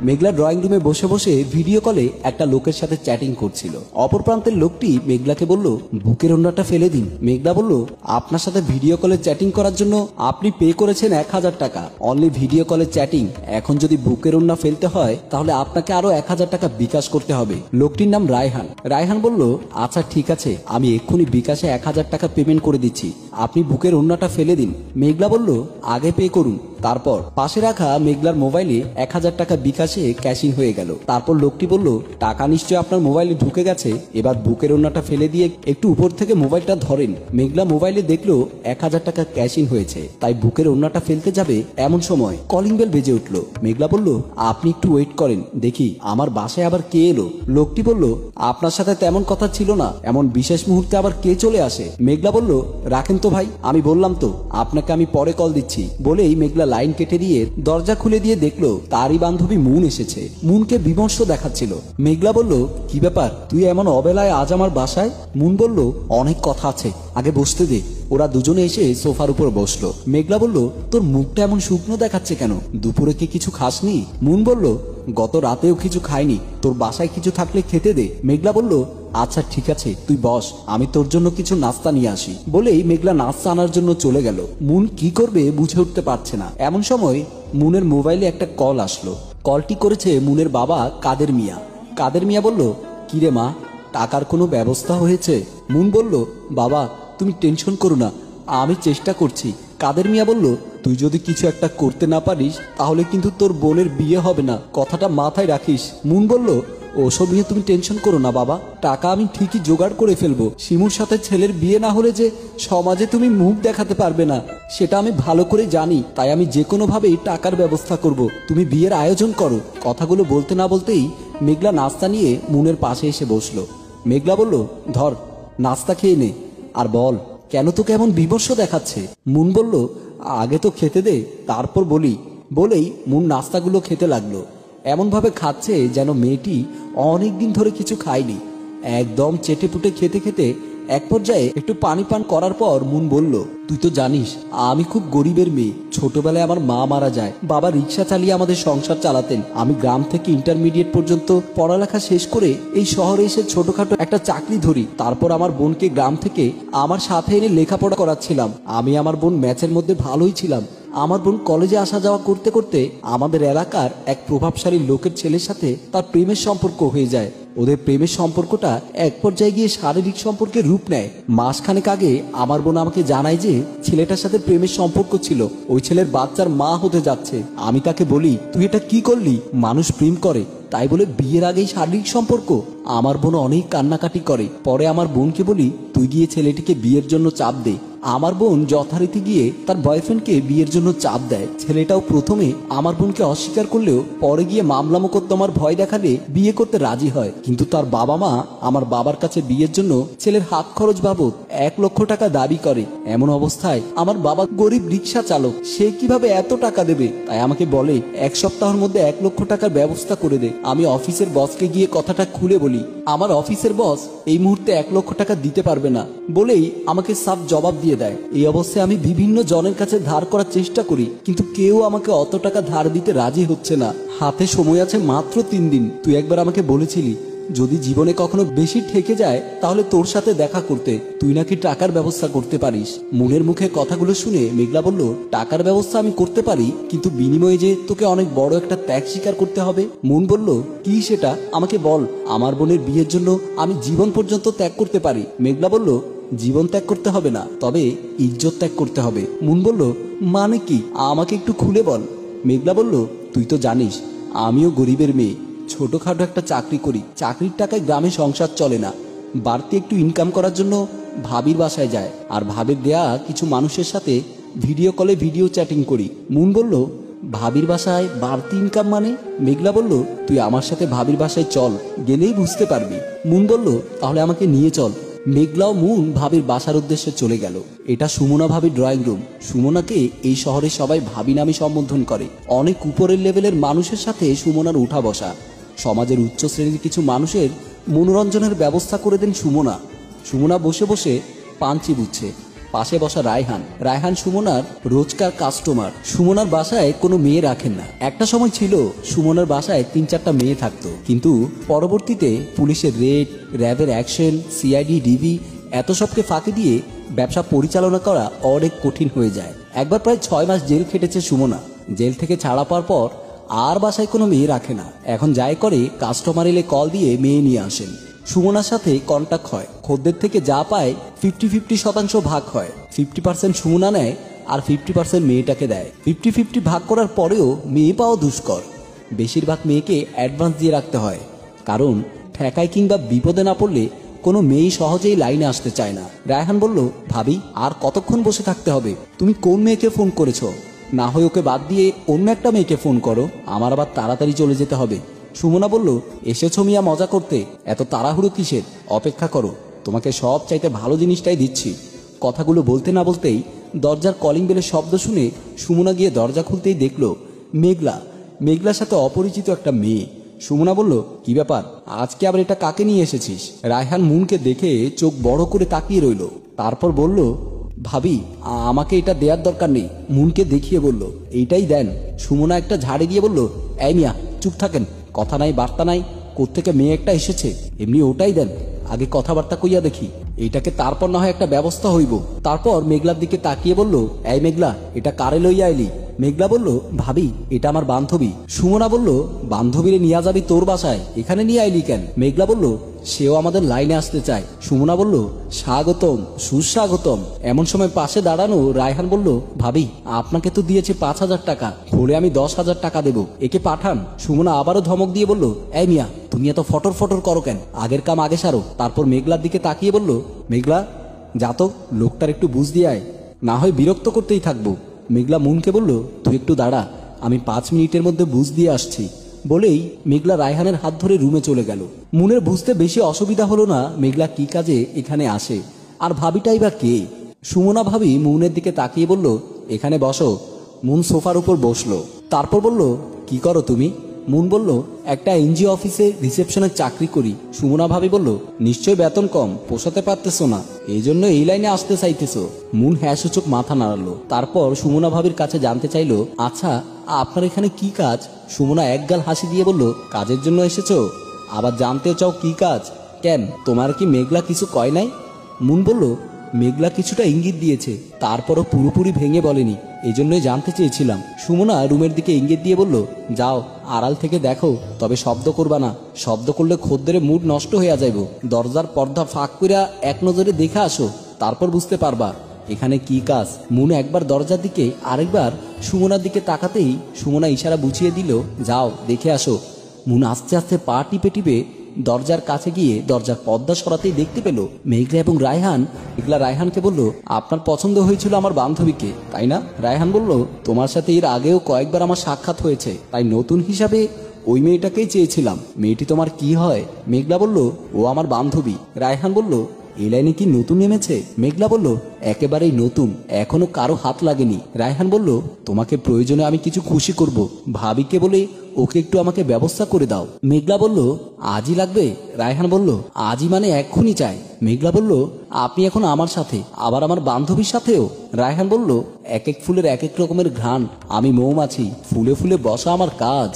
মেঘলা drawing রুমে বসে বসে ভিডিও কলে একটা লোকের সাথে চ্যাটিং করছিল। অপর প্রান্তের লোকটি মেঘলাকে বলল, বুকের ওড়নাটা ফেলে দিন। মেঘলা বলল, আপনার সাথে ভিডিও কলে চ্যাটিং করার জন্য আপনি পে করেছেন 1000 টাকা, অনলি ভিডিও কলে চ্যাটিং। এখন যদি বুকের ওড়না ফেলতে হয় তাহলে আপনাকে আরো 1000 টাকা বিকাশ করতে হবে। লোকটির নাম রায়হান। রায়হান বলল, আচ্ছা ঠিক আছে, আমি এক্ষুনি বিকাশে 1000 টাকা পেমেন্ট করে দিচ্ছি, আপনি বুকের ওড়নাটা ফেলে দিন। মেঘলা বলল, আগে পে করুন। তারপর পাশে রাখা মেঘলার মোবাইলে 1000 টাকা বিকাশে ক্যাশিং হয়ে গেল। তারপর লোকটি বলল, টাকা নিশ্চয় আপনার মোবাইলে ঢুকে গেছে, এবার বুকের ওড়নাটা ফেলে দিয়ে একটু উপর থেকে মোবাইলটা ধরেন। মেঘলা মোবাইলে দেখলো 1000 টাকা ক্যাশিং হয়েছে, তাই বুকের ওড়নাটা ফেলতে যাবে এমন সময় কলিং বেল বেজে উঠলো। মেঘলা বলল, আপনি একটু ওয়েট করেন, দেখি আমার বাসায় আবার কে এলো। লোকটি বলল, আপনার সাথে তেমন কথা ছিল না, এমন বিশেষ মুহূর্তে আবার কে চলে আসে। মেঘলা বলল, রাখেন তো ভাই, আমি বললাম তো আপনাকে আমি পরে কল দিচ্ছি। বলেই মেঘলা লাইন কেটে দিয়ে দরজা খুলে দিয়ে দেখলো তারই বান্ধবী মুন এসেছে। মুনকে বিমর্ষ দেখাচ্ছিল। মেঘলা বলল, কি ব্যাপার, তুই এমন অবেলায় আজ আমার বাসায়? মুন বলল, অনেক কথা আছে, আগে বসতে দে। ওরা দুজনে এসে সোফার উপর বসলো। মেঘলা বলল, তোর মুখটা এমন শুকনো দেখাচ্ছে কেন, দুপুরে কি কিছু খাসনি? মুন বলল, গত রাতেও কিছু খাইনি, তোর বাসায় কিছু থাকলে খেতে দে। মেঘলা বলল, আচ্ছা ঠিক আছে, তুই বস, আমি তোর জন্য কিছু নাস্তা নিয়ে আসি। বলেই মেঘলা নাস্তা আনার জন্য চলে গেল। মুন কি করবে বুঝে উঠতে পারছে না। এমন সময় মুনের মোবাইলে একটা কল আসলো। কলটি করেছে মুনের বাবা কাদের মিয়া। কাদের মিয়া বলল, কিরে মা, টাকার কোনো ব্যবস্থা হয়েছে? মুন বলল, বাবা তুমি টেনশন করো না, আমি চেষ্টা করছি। কাদের মিয়া বলল, তুই যদি কিছু একটা করতে না পারিস তাহলে কিন্তু তোর বোনের বিয়ে হবে না, কথাটা মাথায় রাখিস। মুন বলল, ওসব নিয়ে তুমি টেনশন করো না বাবা, টাকা আমি ঠিকই জোগাড় করে ফেলবো। শিমুর সাথে ছেলের বিয়ে না হলে যে সমাজে তুমি মুখ দেখাতে পারবে না, সেটা আমি ভালো করে জানি, তাই আমি যে কোনো ভাবেই টাকার ব্যবস্থা করব, তুমি বিয়ের আয়োজন করো। কথাগুলো বলতে না বলতেই মেঘলা নাস্তা নিয়ে মুনের পাশে এসে বসলো। মেঘলা বলল, ধর নাস্তা খেয়ে নে, আর বল কেন তোকে এমন বিমর্ষ দেখাচ্ছে? মুন বলল, আগে তো খেতে দে, তারপর বলি। বলেই মুন নাস্তাগুলো খেতে লাগলো। এমন ভাবে খাচ্ছে যেন মেয়েটি অনেক দিন ধরে কিছু খায়নি। একদম চেটেপুটে খেতে খেতে এক পর্যায়ে একটু পানি পান করার পর মুন বলল, তুই তো জানিস আমি খুব গরিবের মেয়ে, ছোটবেলায় আমার মা মারা যায়, বাবা রিক্সা চালিয়ে আমাদের সংসার চালাতেন। আমি গ্রাম থেকে ইন্টারমিডিয়েট পর্যন্ত পড়ালেখা শেষ করে এই শহরে এসে ছোটখাটো একটা চাকরি ধরি। তারপর আমার বোনকে গ্রাম থেকে আমার সাথে এনে লেখাপড়া করাচ্ছিলাম। আমি আমার বোন ম্যাচের মধ্যে ভালোই ছিলাম। আমার বোন কলেজে আসা যাওয়া করতে করতে আমাদের এলাকার এক প্রভাবশালী লোকের ছেলের সাথে তার প্রেমের সম্পর্ক হয়ে যায়। ওদের প্রেমের সম্পর্কটা এক পর্যায়ে গিয়ে শারীরিক সম্পর্কের রূপ নেয়। মাসখানেক আগে আমার বোন আমাকে জানায় যে ছেলেটার সাথে প্রেমের সম্পর্ক ছিল, ওই ছেলের বাচ্চার মা হতে যাচ্ছে। আমি তাকে বলি, তুই এটা কি করলি? মানুষ প্রেম করে তাই বলে বিয়ের আগেই শারীরিক সম্পর্ক? আমার বোন অনেক কান্নাকাটি করে। পরে আমার বোনকে বলি, তুই গিয়ে ছেলেটিকে বিয়ের জন্য চাপ দে। আমার বোন যথারীতি গিয়ে তার বয়ফ্রেন্ডকে বিয়ের জন্য চাপ দেয়। ছেলেটাও প্রথমে আমার বোনকে অস্বীকার করলেও পরে গিয়ে মামলা মোকদ্দমার ভয় দেখালে বিয়ে করতে রাজি হয়। কিন্তু তার বাবা মা আমার বাবার কাছে বিয়ের জন্য ছেলের হাত খরচ বাবদ 1 লক্ষ টাকা দাবি করে। এমন অবস্থায় আমার বাবা গরিব রিক্সা চালক, সে কিভাবে এত টাকা দেবে? তাই আমাকে বলে 1 সপ্তাহের মধ্যে 1 লক্ষ টাকার ব্যবস্থা করে দে। আমি অফিসের বসকে গিয়ে কথাটা খুলে বলি। আমার অফিসের বস এই মুহূর্তে 1 লক্ষ টাকা দিতে পারবে না বলেই আমাকে সাফ জবাব দিয়ে দেয়। এই অবস্থায় আমি বিভিন্ন জনের কাছে ধার করার চেষ্টা করি, কিন্তু কেউ আমাকে অত টাকা ধার দিতে রাজি হচ্ছে না। হাতে সময় আছে মাত্র 3 দিন। তুই একবার আমাকে বলেছিলি যদি জীবনে কখনো বেশি ঠেকে যায় তাহলে তোর সাথে দেখা করতে, তুই নাকি টাকার ব্যবস্থা করতে পারিস। মুনের মুখে কথাগুলো শুনে মেঘলা বলল, টাকার ব্যবস্থা আমি করতে পারি, কিন্তু বিনিময়ে যে তোকে অনেক বড় একটা ত্যাগ স্বীকার করতে হবে। মুন বলল, কি সেটা আমাকে বল। আমার বোনের বিয়ের জন্য আমি জীবন পর্যন্ত ত্যাগ করতে পারি। মেঘলা বলল, জীবন ত্যাগ করতে হবে না, তবে ইজ্জত ত্যাগ করতে হবে। মুন বলল, মানে কি, আমাকে একটু খুলে বল। মেঘলা বলল, তুই তো জানিস আমিও গরিবের মেয়ে, ছোটখাটো একটা চাকরি করি। চাকরির টাকায় গ্রামে সংসার চলে না। বাড়তি একটু ইনকাম করার জন্য ভাবির বাসায় যায়, আর ভাবির দেয়া কিছু মানুষের সাথে ভিডিও কলে ভিডিও চ্যাটিং করি। মুন বলল, ভাবির বাসায় বাড়তি ইনকাম মানে? মেঘলা বলল, তুই আমার সাথে ভাবির বাসায় চল, গেলেই বুঝতে পারবি। মুন বলল, তাহলে আমাকে নিয়ে চল। মেঘলা ও মুন ভাবির বাসার উদ্দেশ্যে চলে গেল। এটা সুমনা ভাবির ড্রয়িং রুম। সুমনাকে এই শহরে সবাই ভাবি নামে সম্বোধন করে। অনেক উপরের লেভেলের মানুষের সাথে সুমনার উঠা বসা। সমাজের উচ্চ শ্রেণীর কিছু মানুষের মনোরঞ্জনের ব্যবস্থা করে দেন সুমনা। সুমনা বসে বসে পান চিবুচ্ছে। পাশে বসা রায়হান। রায়হান সুমনার রোজকার কাস্টমার। সুমনার বাসায় কোনো মেয়ে রাখেন না। একটা সময় ছিল সুমনার বাসায় 3-4টা মেয়ে থাকতো, কিন্তু পরবর্তীতে পুলিশের রেড, র্যাবের অ্যাকশন, সিআইডি, ডিবি এত সবকে ফাঁকি দিয়ে ব্যবসা পরিচালনা করা অনেক কঠিন হয়ে যায়। একবার প্রায় 6 মাস জেল খেটেছে সুমনা। জেল থেকে ছাড়া পাওয়ার পর আর বাসায় কোনো মেয়ে রাখে না। এখন যাই করে কাস্টমার এলে কল দিয়ে মেয়ে নিয়ে আসেন। সুমনার সাথে কন্ট্যাক্ট হয়, খদ্দের থেকে যা পায় 50-50% ভাগ হয়। 50% সুমনা নেয় আর 50% মেয়েটাকে দেয়। 50-50 ভাগ করার পরেও মেয়ে পাওয়া দুষ্কর। বেশিরভাগ মেয়েকে অ্যাডভান্স দিয়ে রাখতে হয়, কারণ ঠেকায় কিংবা বিপদে না পড়লে কোনো মেয়েই সহজেই লাইনে আসতে চায় না। রায়হান বলল, ভাবি আর কতক্ষণ বসে থাকতে হবে? তুমি কোন মেয়েকে ফোন করেছো? না হয় ওকে বাদ দিয়ে অন্য একটা মেয়েকে ফোন করো, আমার আবার তাড়াতাড়ি চলে যেতে হবে। সুমনা বলল, এসেছো মিয়া মজা করতে, এত তাড়াহুড়ো কিসের? অপেক্ষা করো, তোমাকে সব চাইতে ভালো জিনিসটাই দিচ্ছি। কথাগুলো বলতে না বলতেই দরজার কলিং বেলের শব্দ শুনে সুমনা গিয়ে দরজা খুলতেই দেখলো মেঘলার সাথে অপরিচিত একটা মেয়ে। সুমনা বলল, কি ব্যাপার, আজকে আবার এটা কাকে নিয়ে এসেছিস? রায়হান মুনকে দেখে চোখ বড় করে তাকিয়ে রইল, তারপর বলল, ভাবি আমাকে এটা দেওয়ার দরকার নেই। মুনকে দেখিয়ে বলল, এইটাই দেন। সুমনা একটা ঝাড়ে দিয়ে বলল, এই মিয়া চুপ থাকেন, কথা নাই বার্তা নাই, কোত্থেকে মেয়ে একটা এসেছে, এমনি ওটাই দেন। আগে কথাবার্তা কইয়া দেখি, এইটাকে তারপর না হয় একটা ব্যবস্থা হইব। তারপর মেঘলার দিকে তাকিয়ে বলল, এই মেঘলা, এটা কারে লইয়া এলি? মেঘলা বলল, ভাবি এটা আমার বান্ধবী। সুমনা বলল, বান্ধবীরে নিয়ে যাবি তোর বাসায়, এখানে নিয়ে আইলি কেন? মেঘলা বলল, সেও আমাদের লাইনে আসতে চায়। সুমনা বলল, স্বাগতম, সুস্বাগতম। এমন সময় পাশে দাঁড়ানো রায়হান বলল, ভাবি আপনাকে তো দিয়েছে 5,000 টাকা, হলে আমি 10,000 টাকা দেব, একে পাঠান। সুমনা আবারও ধমক দিয়ে বলল, এই মিয়া তুমি এত ফটর ফটর করো কেন? আগের কাম আগে সারো। তারপর মেঘলার দিকে তাকিয়ে বলল, মেঘলা যা তো, লোকটার একটু বুঝ দিয়ে আয়, না হয় বিরক্ত করতেই থাকবো। মেঘলা মুনকে বলল, তুই একটু দাঁড়া, আমি 5 মিনিটের মধ্যে বুঝ দিয়ে আসছি। বলেই মেঘলা রায়হানের হাত ধরে রুমে চলে গেল। মুনের বুঝতে বেশি অসুবিধা হলো না মেঘলা কি কাজে এখানে আসে, আর ভাবিটাই বা কে। সুমনা ভাবি মুনের দিকে তাকিয়ে বলল, এখানে বসো। মুন সোফার উপর বসলো, তারপর বলল, কি করো তুমি? মুন বলল, একটা এনজিও অফিসে রিসেপশনের চাকরি করি। সুমনা ভাবি বলল, নিশ্চয় বেতন কম, পোষাতে পারতেছো না, এই জন্য এই লাইনে আসতে চাইতেছো। মুন হ্যাঁ সূচক মাথা নাড়ালো। তারপর সুমনা ভাবির কাছে জানতে চাইলো, আচ্ছা আপনার এখানে কি কাজ? সুমনা একগাল হাসি দিয়ে বলল, কাজের জন্য এসেছো? আবার জানতেও চাও কি কাজ? কেন, তোমার কি মেঘলা কিছু কয় নাই? মুন বলল, মেঘলা কিছুটা ইঙ্গিত দিয়েছে, তারপরও পুরোপুরি ভেঙে বলেনি, এজন্যই জানতে চেয়েছিলাম। সুমনা রুমের দিকে ইঙ্গিত দিয়ে বলল, যাও আড়াল থেকে দেখো, তবে শব্দ করবা না, শব্দ করলে খদ্দের মুড নষ্ট হইয়া যাইব। দরজার পর্দা ফাঁক কইরা এক নজরে দেখে আসো, তারপর বুঝতে পারবা এখানে কি কাজ। মুন একবার দরজার দিকে আরেকবার সুমনার দিকে তাকাতেই সুমনা ইশারা বুঝিয়ে দিল, যাও দেখে আসো। মুন আস্তে আস্তে পা টিপে টিপে দরজার কাছে গিয়ে দরজার পর্দা সরাতেই দেখতে পেল মেঘলা এবং রায়হান। মেঘলা রায়হানকে বলল, আপনার পছন্দ হয়েছিল আমার বান্ধবীকে, তাই না? রায়হান বলল, তোমার সাথে এর আগেও কয়েকবার আমার সাক্ষাৎ হয়েছে, তাই নতুন হিসাবে ওই মেয়েটাকেই চেয়েছিলাম। মেয়েটি তোমার কি হয়? মেঘলা বলল, ও আমার বান্ধবী। রায়হান বলল, এই লাইনে কি নতুন নেমেছে? মেঘলা বলল, একেবারেই নতুন, এখনো কারো হাত লাগেনি। রায়হান বলল, তোমাকে প্রয়োজনে আমি কিছু খুশি করব, ভাবিকে বলে ওকে একটু আমাকে ব্যবস্থা করে দাও। মেঘলা বলল, আজই লাগবে? রায়হান বলল, আজই মানে এক্ষুনি চাই। মেঘলা বলল, আপনি এখন আমার সাথে, আবার আমার বান্ধবীর সাথেও? রায়হান বলল, এক এক ফুলের এক এক রকমের ঘ্রাণ, আমি মৌমাছি, ফুলে ফুলে বসা আমার কাজ।